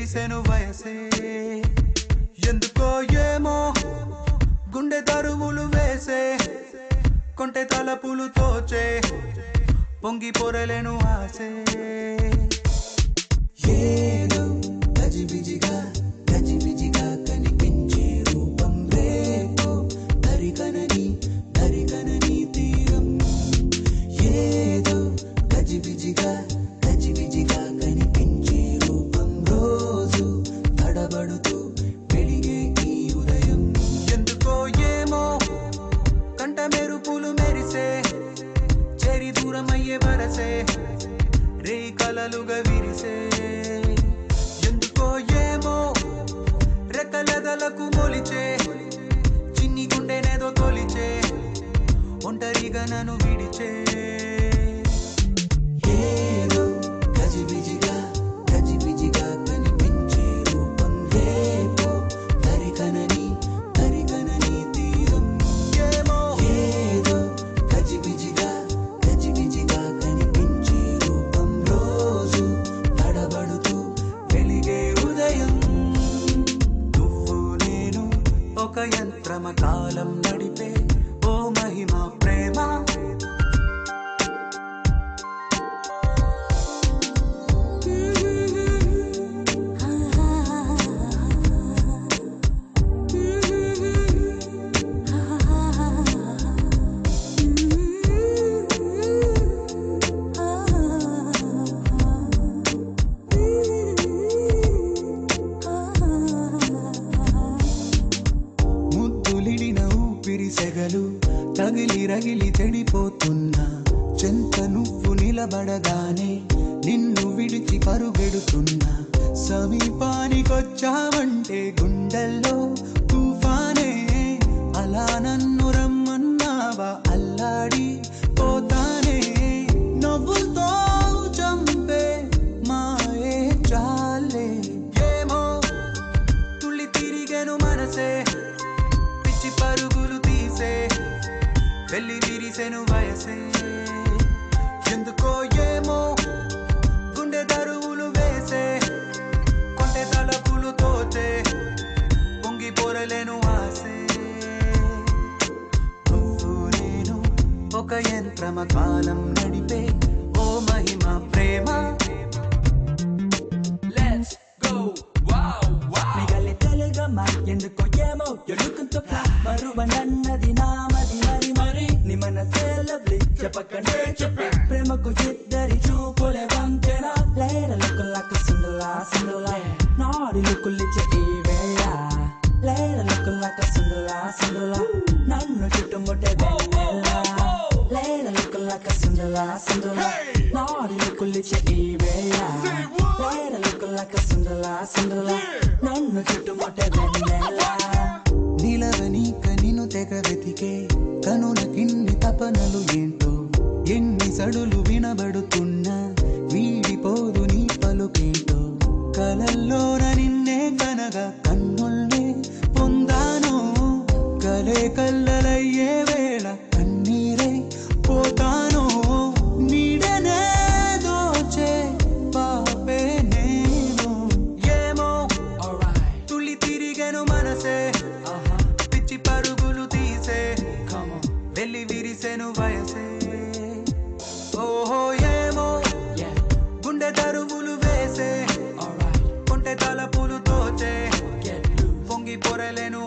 విరిసెను వయసే ఎందుకో ఏమో గుండె దరువులు వేసే కొంటె తలపులు తోచే పొంగి పొరలేను ఆసే ఏదో గజిబిజిగా కనిపించే రూపం రేపో దరికనని తీరం ఏదో గజిబిజిగా కనిపించే రూపం రోజు తడబడుతూ వెలిగే ఈ ఉదయం ఎందుకో ఏమో కంట మెరుపులు మెరిసే చెరి దూరమయ్యే వరసే రే కలలుగా విరిసే ఎందుకో ఏమో రెక్కలదలకు మొలిచే చిన్ని గుండెనేదో తొలిచే ఒంటరిగా నన్ను విడిచే ఏదో గజిబిజిగా కనిపించే రూపం రేపో దరికనని తీరం ఏమో ఏదో గజిబిజిగా కనిపించే రూపం రోజు తడబడుతూ వెలిగే ఉదయం నువ్వు నేను ఒక యంత్రమ కాలం నడిపే ఓ మహిమ ప్రేమ సెగలు రగిలి చెడిపోతున్నా చెంత నువ్వు నిలబడగానే నిన్ను విడిచి పరుగెడుతున్నా సమీపానికొచ్చావంటే గుండెల్లో తుఫానే అలా నన్ను రమ్మన్నావా అల్లాడి పోతానే నవ్వుతో చంపే మాయే చాలే ఏమో తుళ్ళి తిరిగెను మనసే పిచ్చి పరుగులు వెళ్ళి విరిసెను వయసే ఎందుకో ఏమో గుండె దరువులు వేసే కొంటె తలపులు తోచే పొంగి పొరలేను ఆసే నువ్వు నేను ఒక యంత్రమ కాలం నడిపే ఓ మహిమ ప్రేమ Let's go, wow, wow. మిగలి తెలుగమ్మా ఎందుకో ఏమో you're looking to fly మరువ నన్నది నామది మరి నీ మనసే lovely చెప్పకనే చెప్పే ప్రేమకు ఇద్దరి చూపులే వంతెన లేర లుక్కులకు సిందులా నాడి లుక్కులిచ్చే ఈ వేళ లేర లుక్కులకు సిందులా నన్ను చుట్టుముట్టే వెన్నెల లేర లుక్కులకు సిందులా నాడి లుక్కులిచ్చే ఈ వేళ లేర లుక్కులకు సిందులా నన్ను చుట్టుముట్టే వెన్నెల నిలవనీక నిన్ను తెగ వెతికే కనులకిన్ని తపనలు ఏంటో ఎన్ని సడులు వినబడుతున్నా వీడిపోదు నీ పలుకేంటో కలల్లోన నిన్నే కనగా కన్నుల్నే పొందాను కలే కల్లలయ్యే వేళ కన్నీరే పోతాను నీడనే దోచే పాపే నేను ఏమో తుళ్ళి తిరిగెను మనసే పిచ్చి పరుగులు తీసే వెళ్ళి విరిసెను వయసే ఓహో ఏమో గుండె దరువులు వేసే కొంటె తలపులు తోచే పొంగి పొరలేను